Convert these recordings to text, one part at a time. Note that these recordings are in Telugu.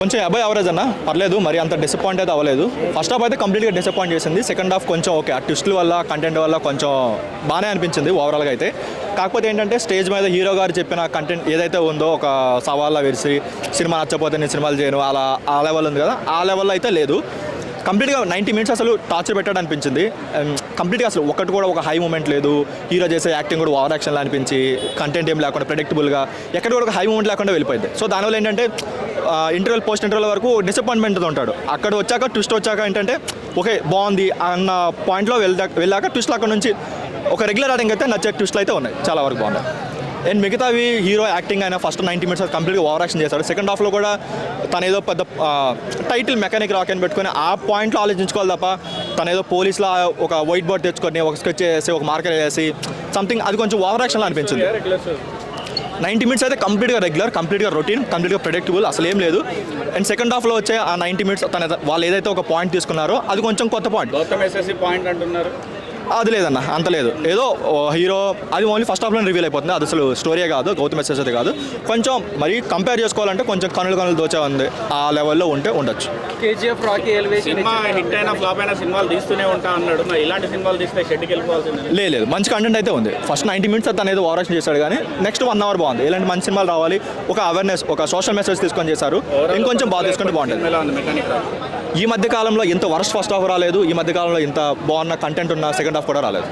కొంచెం అబ్బాయి అవరేజ్ అన్న పర్లేదు, మరి అంత డిసప్పాయింట్ అయితే అవ్వలేదు. ఫస్ట్ హాఫ్ అయితే కంప్లీట్గా డిసప్పాయింట్ చేసింది. సెకండ్ హాఫ్ కొంచెం ఓకే, ఆ ట్విస్టుల వల్ల కంటెంట్ వల్ల కొంచెం బాగానే అనిపించింది ఓవరాల్గా అయితే. కాకపోతే ఏంటంటే స్టేజ్ మీద హీరో గారు చెప్పిన కంటెంట్ ఏదైతే ఉందో, ఒక సవాళ్ళ విరిసి సినిమా నచ్చకపోతే నేను సినిమాలు చేయను అలా ఆ లెవెల్ ఉంది కదా, ఆ లెవెల్లో అయితే లేదు. కంప్లీట్గా 90 minutes అసలు టార్చర్ పెట్టాడు అనిపించింది. కంప్లీట్గా అసలు ఒకటి కూడా ఒక హై మూమెంట్ లేదు. హీరో చేసే యాక్టింగ్ కూడా ఓవర్ యాక్షన్లో అనిపించి, కంటెంట్ ఏం లేకుండా ప్రెడిక్టబుల్గా ఎక్కడ కూడా ఒక హై మూమెంట్ లేకుండా వెళ్ళిపోయింది. సో దానివల్ల ఏంటంటే ఇంటర్వెల్ పోస్ట్ ఇంటర్వెల్ వరకు డిసప్పాయింట్మెంట్తో ఉంటాడు. అక్కడ వచ్చాక ట్విస్ట్ వచ్చాక ఏంటంటే ఓకే బాగుంది అన్న పాయింట్లో వెళ్ళాక ట్విస్ట్లు అక్కడ నుంచి ఒక రెగ్యులర్ ఆడింగ్ అయితే నచ్చే ట్విస్ట్లు అయితే ఉన్నాయి, చాలా వరకు బాగున్నాయి. అండ్ మిగతావి హీరో యాక్టింగ్ అయినా ఫస్ట్ 90 minutes కంప్లీట్గా ఓవర్ యాక్షన్ చేశాడు. సెకండ్ హాఫ్లో కూడా తను ఏదో పెద్ద టైటిల్ మెకానిక్ రాక్ అని పెట్టుకొని ఆ పాయింట్లో ఆలోచించుకోవాలి తప్ప, తను ఏదో పోలీస్లో ఒక వైట్ బోర్డ్ తెచ్చుకొని ఒక స్కెచ్ చేసి ఒక మార్కర్ వేసి సంథింగ్ అది కొంచెం ఓవర్ యాక్షన్లో అనిపించింది. 90 minutes అయితే కంప్లీట్గా రెగ్యులర్, కంప్లీట్గా రొటీన్, కంప్లీట్గా ప్రెడిక్టబుల్, అసలు ఏం లేదు. అండ్ సెకండ్ హాఫ్లో వచ్చే ఆ 90 minutes వాళ్ళు ఏదైతే ఒక పాయింట్ తీసుకున్నారో అది కొంచెం కొత్త పాయింట్. పాయింట్ అంటున్నారు, అది లేదన్న, అంత లేదు. ఏదో హీరో అది ఓన్లీ ఫస్ట్ హాఫ్లో రివీల్ అయిపోతుంది. అది అసలు స్టోరీయే కాదు, గౌతమ్ మెసేజ్ అయితే కాదు. కొంచెం మరి కంపేర్ చేసుకోవాలంటే కొంచెం కనులు దోచే ఉంది, ఆ లెవెల్లో ఉంటే ఉండొచ్చు. కేజీఎఫ్ రాకీ సినిమా హిట్ అయినా ఫ్లాప్ అయినా సినిమాలు తీస్తూనే ఉంటా అన్నాడు. మరి ఇలాంటి సినిమాలు తీస్తే షెడ్కి వెళ్ళిపోవాల్సింది. లేదు, మంచి కంటెంట్ అయితే ఉంది. ఫస్ట్ 90 minutes తను ఏదో ఓవరాక్షన్ చేశాడు, కానీ నెక్స్ట్ 1 hour బాగుంది. ఇలాంటి మంచి సినిమాలు రావాలి, ఒక అవేర్నెస్, ఒక సోషల్ మెసేజ్ తీసుకొని చేశారు. ఇంకొంచెం బాగా తీసుకుంటే బాగుంటుంది. ఈ మధ్య కాలంలో ఇంత వరస్ట్ ఫస్ట్ హాఫ్ రాలేదు, ఈ మధ్య కాలంలో ఇంత బాగున్న కంటెంట్ ఉన్న సెకండ్ హాఫ్ కూడా రాలేదు.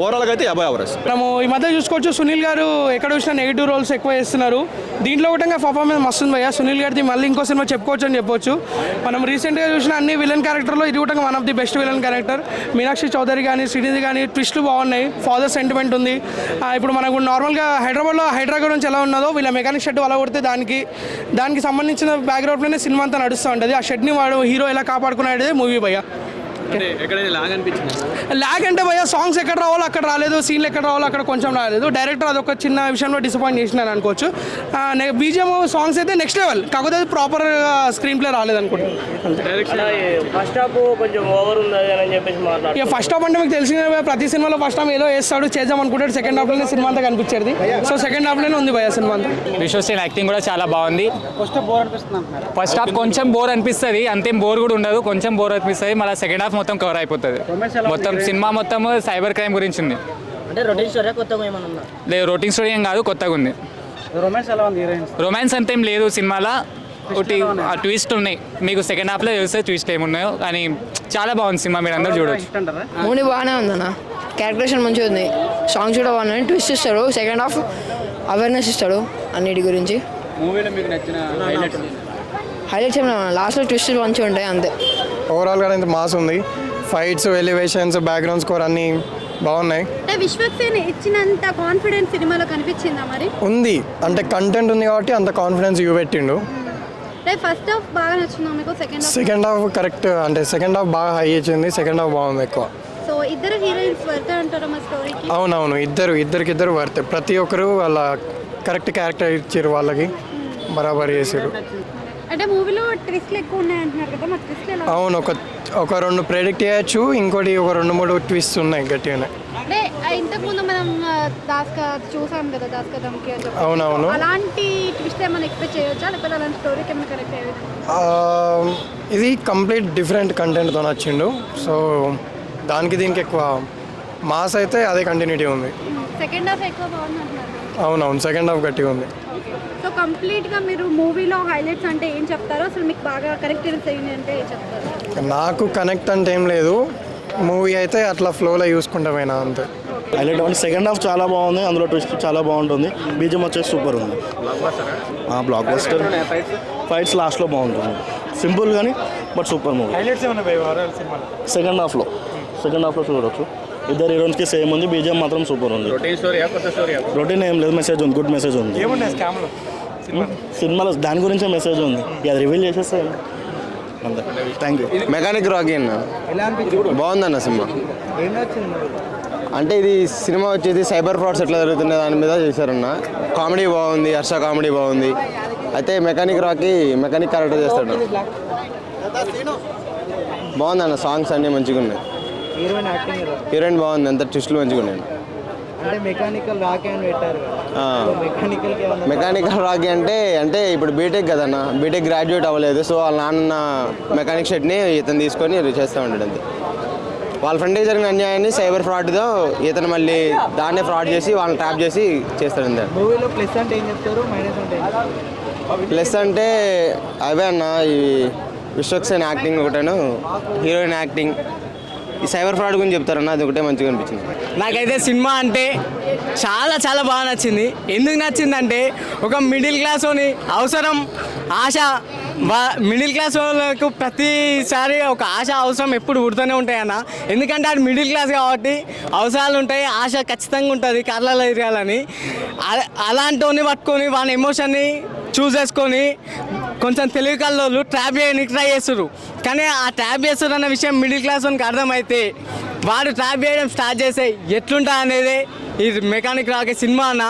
ఓవరాల్గా అయితే 50 hours. మనము ఈ మధ్య చూసుకోవచ్చు, సునీల్ గారు ఎక్కడ చూసినా నెగిటివ్ రోల్స్ ఎక్కువ చేస్తున్నారు. దీంట్లో కూడా పర్ఫార్మెన్స్ మస్తు ఉంది భయ్యా. సునీల్ గారిది మళ్ళీ ఇంకో సినిమా చెప్పుకోవచ్చు అని చెప్పొచ్చు. మనం రీసెంట్గా చూసిన అన్ని విలన్ క్యారెక్టర్లో ఇది కూడా one of the best villain character. Meenakshi Chaudhary కానీ శ్రీనిధి కానీ ట్విస్టులు బాగున్నాయి, ఫాదర్ సెంటిమెంట్ ఉంది. ఇప్పుడు మనకు నార్మల్గా హైదరాబాద్లో హైడ్రా గురించి ఎలా ఉన్నదో వీళ్ళ మెకానిక్ షెడ్ అలా కొడితే దానికి సంబంధించిన బ్యాక్గ్రౌండ్లోనే సినిమా అంతా నడుస్తూ ఉంటుంది. ఆ షెడ్ని వాడు హీరో ఎలా కాపాడుకున్నాడే మూవీ భయ్యా. ల్యాగ్ అంటే భయ్యా సాంగ్స్ ఎక్కడ రావాలో అక్కడ రాలేదు, సీన్లు ఎక్కడ రావాలో అక్కడ కొంచెం రాలేదు. డైరెక్టర్ అదొక చిన్న విషయంలో డిసప్పాయింట్ చేసినాను అనుకోవచ్చు. బీజిఎం సాంగ్స్ అయితే నెక్స్ట్ లెవెల్, కాకపోతే ప్రాపర్ స్క్రీన్ ప్లే రాలేదు అనుకుంటున్నాను. ఫస్ట్ హాఫ్ కొంచెం ఓవర్ ఉంది అని చెప్పేసి మాట్లాడు. ఇక ఫస్ట్ హాఫ్ అంటే మీకు తెలిసిన ప్రతి సినిమాలో ఫస్ట్ హాఫ్ ఏదో వేస్తాడు చేద్దాం అనుకుంటాడు, సెకండ్ హాఫ్లోనే సినిమా అంతా కనిపించేది. సో సెకండ్ హాఫ్లోనే ఉంది భయ్యా సినిమా అంతా. విశ్వసేన్ యాక్టింగ్ కూడా చాలా బాగుంది. ఫస్ట్ హాఫ్ కొంచెం బోర్ అనిపిస్తుంది, అంతేం బోర్ కూడా ఉండదు, కొంచెం బోర్ అనిపిస్తుంది. మళ్ళీ సెకండ్ హాఫ్ మొత్తం కవర్ అయిపోతుంది. మొత్తం సినిమా మొత్తం సైబర్ క్రైమ్ గురించి ఉంది. అంటే రొటీన్ స్టోరీ కొత్తగా ఏమన్నా ఉందా? లేదు, రొటీన్ స్టోరీ ఏం కాదు, కొత్తగా ఉంది. రొమాన్స్ అంతేం లేదు సినిమాలో, ఒకటి ఆ ట్విస్ట్ ఉన్నాయి. మీకు సెకండ్ హాఫ్లో చూస్తే ట్విస్ట్ ఏమున్నాయో, కానీ చాలా బాగుంది సినిమా, మీరు అందరూ చూడవచ్చు. మూవీ బాగానే ఉందన్న, క్యారెక్టరేషన్ మంచిగా ఉంది, సాంగ్స్ కూడా బాగున్నాయి. ట్విస్ట్ ఇస్తాడు, సెకండ్ హాఫ్ అవేర్నెస్ ఇస్తాడు అన్నిటి గురించి. మూవీలో మీకు నచ్చిన హైలైట్స్ ఏమైనా లాస్ట్లో ట్విస్ట్ మంచిగా ఉంటాయి అంతే. ఓవరాల్గా అయితే మాస్ ఉంది, ఫైట్స్, ఎలివేషన్స్, బ్యాక్గ్రౌండ్ స్కోర్ అన్నీ బాగున్నాయి. విశ్వక్సేన్ ఇచ్చినంత కాన్ఫిడెన్స్ సినిమాలో కనిపించిందా మరి? ఉంది, అంటే కంటెంట్ ఉంది కాబట్టి అంత కాన్ఫిడెన్స్ చూపెట్టిండు. ఫస్ట్ హాఫ్ బాగా నచ్చిందా మీకు? సెకండ్ హాఫ్ కరెక్ట్, అంటే సెకండ్ హాఫ్ బాగా హై ఇచ్చింది, సెకండ్ హాఫ్ బాగుంది ఎక్కువ. సో ఇద్దరు హీరోయిన్స్ వర్త్ అంటారా మా స్టోరీకి? అవునవును, ఇద్దరికిద్దరు వర్త్. ప్రతి ఒక్కరు వాళ్ళ కరెక్ట్ క్యారెక్టర్ ఇచ్చారు, వాళ్ళకి బరాబర్ చేశారు. అంటే మూవీలో ట్విస్ట్లు ఎక్కువ ఉన్నాయి అంటున్నారు కదా, మరి ట్విస్ట్ ఎలా? అవును, ఒక 2 ప్రెడిక్ట్ చేయొచ్చు, ఇంకోటి ఒక 2-3 ట్విస్ట్ ఉన్నాయి గట్టిగానే. అంటే ఇంతకుముందు మనం చూసాం కదా దాస్కదంకి అని చెప్పి. అవునవును, అలాంటి ట్విస్ట్ ఏమైనా ఎక్స్పెక్ట్ చేయొచ్చా, లేకపోతే అలాంటి స్టోరీకి ఏమైనా కనెక్ట్ అయ్యేది? ఇది కంప్లీట్ డిఫరెంట్ కంటెంట్తో వచ్చిండు. సో దీనికి ఎక్కువ మాస్ అయితే అదే కంటిన్యూటీ ఉంది. సెకండ్ హాఫ్ ఎక్కువ బాగుంది అంటున్నారు. అవునవును, సెకండ్ హాఫ్ గట్టిగా ఉంది. సో కంప్లీట్గా మీరు మూవీలో హైలైట్స్ అంటే ఏం చెప్తారో, అసలు మీకు బాగా కనెక్ట్ అయింది అంటే ఏం చెప్తారు? నాకు కనెక్ట్ అంటే ఏం లేదు, మూవీ అయితే అట్లా ఫ్లోలో చూసుకుంటామైనా అంతే. హైలైట్ అంటే సెకండ్ హాఫ్ చాలా బాగుంది, అందులో ట్విస్ట్ చాలా బాగుంటుంది, బీజిఎం వచ్చేసి సూపర్ ఉంది. బ్లాక్ బస్టర్, ఫైట్స్ లాస్ట్లో బాగుంటుంది, సింపుల్ కానీ బట్ సూపర్ మూవీ. సెకండ్ హాఫ్లో చూడవచ్చు, ఇద్దరు హీరోయిన్స్కి సేమ్ ఉంది, బీజిఎం మాత్రం సూపర్ ఉంది. రొటీన్ ఏం లేదు, మెసేజ్ ఉంది, గుడ్ మెసేజ్ ఉంది సినిమాలో, దాని గురించే మెసేజ్ ఉంది, అది రివీల్ చేసేస్తే అంతే. Thank you. మెకానిక్ రాకీ అన్న బాగుందన్న సినిమా. అంటే ఇది సినిమా వచ్చేసి సైబర్ ఫ్రాడ్స్ ఎట్లా జరుగుతున్నాయి దాని మీద చేశారన్న. కామెడీ బాగుంది, హర్ష కామెడీ బాగుంది. అయితే మెకానిక్ క్యారెక్టర్ చేస్తాడు, బాగుందన్న. సాంగ్స్ అన్నీ మంచిగా ఉన్నాయి, హీరోయిన్ బాగుంది, అంత ట్విస్టులు మంచిగా ఉన్నాయి. మెకానికల్ రాకే అని పెట్టారు మెకానికల్ రాకీ అంటే ఇప్పుడు బీటెక్ కదన్న, బీటెక్ గ్రాడ్యుయేట్ అవ్వలేదు. సో వాళ్ళ నాన్న మెకానిక్ షెడ్ని ఇతను తీసుకొని చేస్తూ ఉంటాడు అంతే. వాళ్ళ ఫ్రెండ్కి జరిగిన అన్యాయాన్ని సైబర్ ఫ్రాడ్తో ఇతను మళ్ళీ దాన్నే ఫ్రాడ్ చేసి వాళ్ళని ట్రాప్ చేసి చేస్తాడు అంతే. మూవీలో ప్లస్ అంటే ఏం చెప్తారు, మైనస్ అంటే ప్లస్ అంటే అవే అన్న, ఈ విశ్వక్సేన్ యాక్టింగ్ ఒకటేను, హీరోయిన్ యాక్టింగ్, ఈ సైబర్ ఫ్రాడ్ గురించి చెప్తారన్న, అది ఒకటే మంచిగా అనిపించింది. నాకైతే సినిమా అంటే చాలా బాగా నచ్చింది. ఎందుకు నచ్చిందంటే ఒక మిడిల్ క్లాస్లోని అవసరం, ఆశ, మిడిల్ క్లాస్ వాళ్ళకు ప్రతిసారి ఒక ఆశ అవసరం ఎప్పుడు పుడుతూనే ఉంటాయి అన్న. ఎందుకంటే అది మిడిల్ క్లాస్ కాబట్టి అవసరాలు ఉంటాయి, ఆశ ఖచ్చితంగా ఉంటుంది కార్లలో తిరగాలని. అలాంటివన్నీ పట్టుకొని వాళ్ళ ఎమోషన్ని చూస్ చేసుకొని కొంచెం తెలివి కల్లోళ్ళు ట్రాప్ చేయడానికి ట్రై చేస్తారు. కానీ ఆ ట్రాప్ చేస్తారు అన్న విషయం మిడిల్ క్లాస్ వానికి అర్థమైతే వాడు ట్రాప్ చేయడం స్టార్ట్ చేస్తే ఎట్లుంటా అనేది ఈ మెకానిక్ రాకే సినిమా అన్న.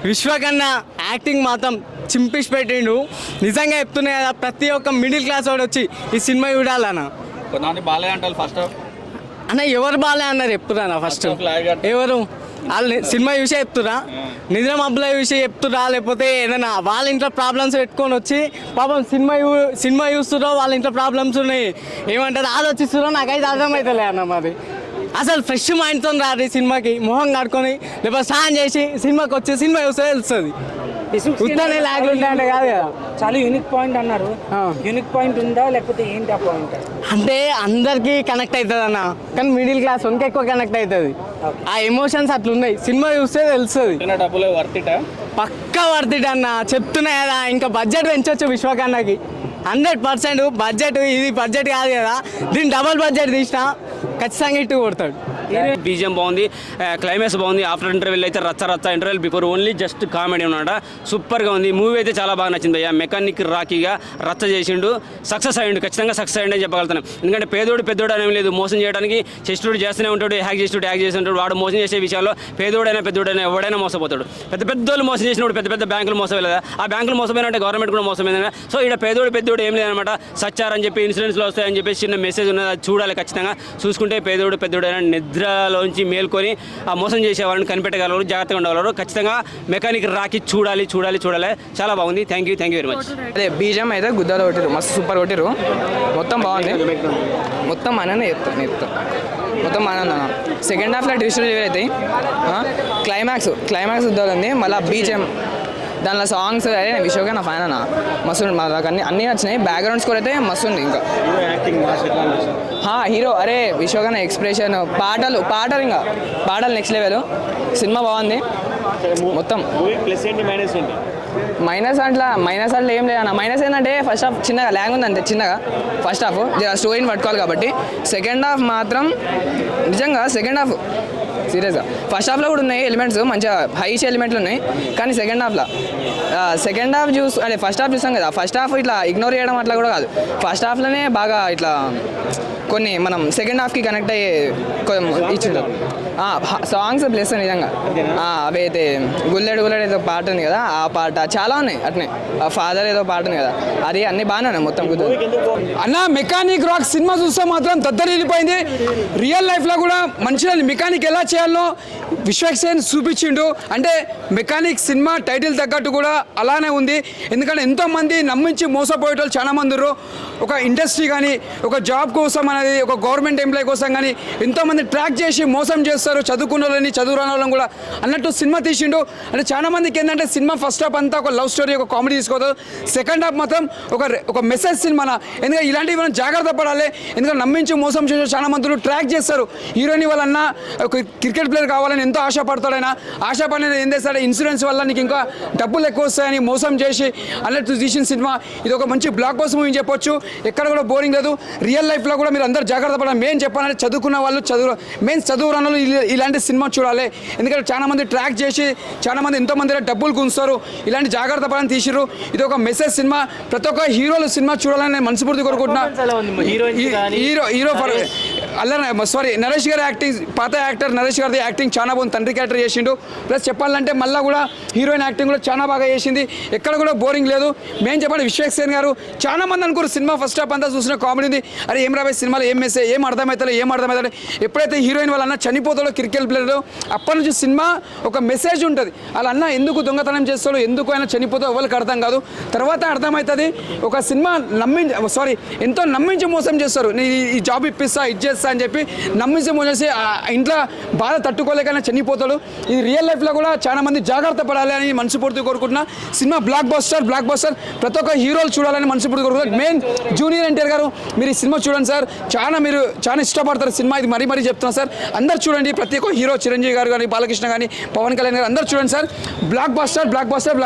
విశ్వకన్నా యాక్టింగ్ మాత్రం చింపిసి పెట్టిండు. నిజంగా చెప్తున్నాయి కదా, ప్రతి ఒక్క మిడిల్ క్లాస్ వాడు వచ్చి ఈ సినిమా చూడాలన్న. కొంతమంది బాలయ్య అంటారు ఫస్ట్ అన్న ఎవరు బాలే అన్నారు చెప్తున్నా ఫస్ట్, ఎవరు వాళ్ళు సినిమా చూసే చెప్తురా, నిజం అబ్బాయి చూసే చెప్తురా, లేకపోతే ఏదైనా వాళ్ళ ఇంట్లో ప్రాబ్లమ్స్ పెట్టుకొని వచ్చి పాపం సినిమా చూస్తురో వాళ్ళ ఇంట్లో ప్రాబ్లమ్స్ ఉన్నాయి ఏమంటారు ఆలోచిస్తురో నాకైతే అర్థమవుతలే అన్న. మరి అసలు ఫ్రెష్ మైండ్తో రాదు సినిమాకి, మొహం కడుకొని లేకపోతే స్నానం చేసి సినిమాకి వచ్చి సినిమా చూస్తే తెలుస్తుంది. ఉత్తనే లాగ్లు ఉంటాయంటే కాదు కదా. చాలా యూనిక్ పాయింట్ అన్నారు, యూనిక్ పాయింట్ ఉందా లేకపోతే ఏంటి ఆ పాయింట్? అంటే అందరికీ కనెక్ట్ అవుతుంది అన్న, కానీ మిడిల్ క్లాస్ వన్కి ఎక్కువ కనెక్ట్ అవుతుంది. ఆ ఎమోషన్స్ అట్లున్నాయి, సినిమా చూస్తే తెలుస్తుంది. డబ్బులు వర్తిటా? పక్కా వర్తిట్ అన్న, చెప్తున్నా కదా. ఇంకా బడ్జెట్ పెంచవచ్చు విశ్వకన్నకి 100%. బడ్జెట్ ఇది బడ్జెట్ కాదు కదా, దీన్ని డబల్ బడ్జెట్ తీసినా ఖచ్చితంగా ఇట్టు కొడతాడు. బీజిఎం బాగుంది, క్లైమాక్స్ బాగుంది. ఆఫ్టర్ ఇంటర్వెల్ అయితే రచ్చ interval before only just comedy అనమాట. సూపర్గా ఉంది మూవీ అయితే, చాలా బాగా నచ్చింది అయ్యా. మెకానిక్ రాకీగా రచ్చ చేసిండు, సక్సెస్ అయ్యిండు, ఖచ్చితంగా సక్సెస్ అయ్యిండు అని చెప్పగలుగుతాను. ఎందుకంటే పెద్దోడు అనేవి లేదు, మోసం చేయడానికి చేస్తుడు చేస్తూనే ఉంటాడు, హ్యాక్ చేస్తుంటాడు. వాడు మోసం చేసే విషయాల్లో పెద్దోడైనా ఎవడైనా మోసపోతాడు. పెద్దోళ్ళు మోసం చేసినప్పుడు పెద్ద బ్యాంకులు మోసపోయలేదా, ఆ బ్యాంకులు మోసపోయినట్టే గవర్నమెంట్ కూడా మోసమైందా. సో ఇక్కడ పెద్దోడు ఏం లేదనమాట, సచ్చారని చెప్పి ఇన్సూరెన్స్లో వస్తాయని చెప్పి చిన్న మెసేజ్ ఉన్నది, అది చూడాలి ఖచ్చితంగా. చూసుకుంటే పెద్దోడైనా నిద్రలోంచి మేల్కొని ఆ మోసం చేసే వాళ్ళని కనిపెట్టగలరు, జాగ్రత్తగా ఉండగలరు. ఖచ్చితంగా మెకానిక్ రాకి చూడాలి. చాలా బాగుంది. Thank you very much. అదే బీజం అయితే గుద్దలో కొట్టిరు, మస్తు సూపర్ కొట్టిరు, మొత్తం బాగుంది. మొత్తం అననే చెప్తాను మొత్తం అన్న. సెకండ్ హాఫ్లో ట్విస్టులు అవుతాయి. క్లైమాక్స్ ఉద్యోగం ఉంది. మళ్ళీ బీజం దానిలో సాంగ్స్ అదే విషయంగా నా ఫ్యాన్ అన్న, మస్తు నాకు అన్నీ నచ్చినాయి. బ్యాక్గ్రౌండ్ స్కోర్ అయితే మస్తు ఉంది. ఇంకా హీరో అరే విశ్వగాన ఎక్స్ప్రెషన్, పాటలు ఇంకా పాటలు నెక్స్ట్ లెవెల్. సినిమా బాగుంది మొత్తం. మైనస్ అట్లా ఏం లేదన్న. మైనస్ ఏంటంటే ఫస్ట్ హాఫ్ చిన్నగా ల్యాంగ్ ఉంది అంతే, చిన్నగా ఫస్ట్ హాఫ్ స్టోరీని పట్టుకోవాలి కాబట్టి. సెకండ్ హాఫ్ మాత్రం నిజంగా సీరియస్గా ఫస్ట్ హాఫ్లో కూడా ఉన్నాయి ఎలిమెంట్స్, మంచిగా హైష్ ఎలిమెంట్లు ఉన్నాయి. కానీ సెకండ్ హాఫ్ అంటే ఫస్ట్ హాఫ్ చూస్తాం కదా, ఫస్ట్ హాఫ్ ఇట్లా ఇగ్నోర్ చేయడం అట్లా కూడా కాదు. ఫస్ట్ హాఫ్లోనే బాగా ఇట్లా కొన్ని మనం సెకండ్ హాఫ్కి కనెక్ట్ అయ్యే ఇచ్చింటారు. సాంగ్స్ ప్లస్ నిజంగా అవి అయితే గుల్లెడు ఏదో పాట ఉంది కదా, ఆ పాట చాలా ఉన్నాయి. అట్నే ఫాదర్ ఏదో పాట ఉంది కదా, అది అన్ని బాగానే ఉన్నాయి మొత్తం. అన్న మెకానిక్ రాక్ సినిమా చూస్తే మాత్రం దద్దరిల్లిపోయింది. రియల్ లైఫ్లో కూడా మంచిగా మెకానిక్ ఎలా చేయాలో విశ్వక్సేన్ చూపించిండు. అంటే మెకానిక్ సినిమా టైటిల్ తగ్గట్టు కూడా అలానే ఉంది. ఎందుకంటే ఎంతోమంది నమ్మించి మోసపోయేటోళ్ళు చాలా మంది ఉన్నారు. ఒక ఇండస్ట్రీ కానీ, ఒక జాబ్ కోసం అనేది, ఒక గవర్నమెంట్ ఎంప్లాయీ కోసం కానీ ఎంతోమంది ట్రాక్ చేసి మోసం చేస్తారు, చదువుకున్న వాళ్ళని చదువు రాని వాళ్ళని కూడా అన్నట్టు సినిమా తీసిండు. అంటే చాలా మందికి ఏంటంటే సినిమా ఫస్ట్ హాఫ్ అంతా ఒక లవ్ స్టోరీ, ఒక కామెడీ తీసుకోవద్దు. సెకండ్ హాఫ్ మాత్రం ఒక మెసేజ్ సినిమా. ఎందుకంటే ఇలాంటివి మనం జాగ్రత్త పడాలి. ఎందుకంటే నమ్మించి మోసం చేసే చాలా మంది ట్రాక్ చేస్తారు. హీరోయిన్ వాళ్ళన్న ఒక క్రికెట్ ప్లేయర్ కావాలని ఎంతో ఆశపడతాడైనా, ఆశపడిన ఏం చేస్తాడు, ఇన్సూరెన్స్ వల్ల నీకు ఇంకా డబ్బులు ఎక్కువ వస్తాయని మోసం చేసి అన్నట్టు తీసిన సినిమా. ఇది ఒక మంచి బ్లాక్ బస్టర్ మూవీ చెప్పొచ్చు. ఎక్కడ కూడా బోరింగ్ లేదు. రియల్ లైఫ్లో కూడా మీరు అందరూ జాగ్రత్త పడాలి. మెయిన్ చెప్పాలంటే చదువుకున్న వాళ్ళు, చదువు రాని వాళ్ళు ఇలాంటి సినిమా చూడాలి. ఎందుకంటే చాలా మంది ట్రాక్ చేసి చాలా మంది ఎంతోమంది డబ్బులు గుంచుతారు. ఇలాంటి జాగ్రత్త పడాలని తీసిర్రు. ఇది ఒక మెసేజ్ సినిమా. ప్రతి ఒక్క హీరోలు సినిమా చూడాలని నేను మనస్ఫూర్తి కోరుకుంటున్నా. నరేష్ గారి యాక్టింగ్, పాత యాక్టర్ నరేష్ గారి యాక్టింగ్ చాలా బాగుంది, తండ్రి క్యారెక్టర్ చేసిండు. ప్లస్ చెప్పాలంటే మళ్ళీ కూడా హీరోయిన్ యాక్టింగ్ కూడా చాలా బాగా చేసింది, ఎక్కడ కూడా బోరింగ్ లేదు. మెయిన్ చెప్పండి విశ్వేక్ సేన్ గారు, చాలా మంది అనుకోరు సినిమా ఫస్ట్ హాఫ్ అంతా చూసిన కామెడీ ఉంది, అరే ఏం రాబోయే సినిమాలో ఏం మెసేజ్ ఏం అర్థమవుతుంది. ఎప్పుడైతే హీరోయిన్ వాళ్ళ అన్న చనిపోతాడో క్రికెట్ ప్లేయర్, అప్పటి నుంచి సినిమా ఒక మెసేజ్ ఉంటుంది, వాళ్ళ అన్న ఎందుకు దొంగతనం చేస్తాడో, ఎందుకు ఆయన చనిపోతాడో ఎవరికి అర్థం కాదు. తర్వాత అర్థమవుతుంది ఒక సినిమా ఎంతో నమ్మించి మోసం చేస్తారు, ఈ జాబ్ ఇప్పిస్తా ఇచ్చేస్తా అని చెప్పి నమ్మించి మోసం చేసి ఇంట్లో బాధ తట్టుకోలేకనే చనిపోతాడు. ఇది రియల్ లైఫ్లో కూడా చాలా మంది జాగ్రత్త పడాలి అని మనస్ఫూర్తిగా కోరుకుంటున్నా. సినిమా బ్లాక్ బస్టర్ ప్రతి ఒక్క హీరోలు చూడాలని మనస్ఫూర్తిగా కోరుకుంటున్నా. మెయిన్ జూనియర్ ఎన్టీఆర్ గారు, మీరు ఈ సినిమా చూడండి సార్, మీరు చాలా ఇష్టపడతారు సినిమా, ఇది మరీ చెప్తున్నా సార్, అందరు చూడండి. ప్రతి ఒక్క హీరో చిరంజీవి గారు కానీ, బాలకృష్ణ కానీ, పవన్ కళ్యాణ్ గారు అందరూ చూడండి సార్. Block buster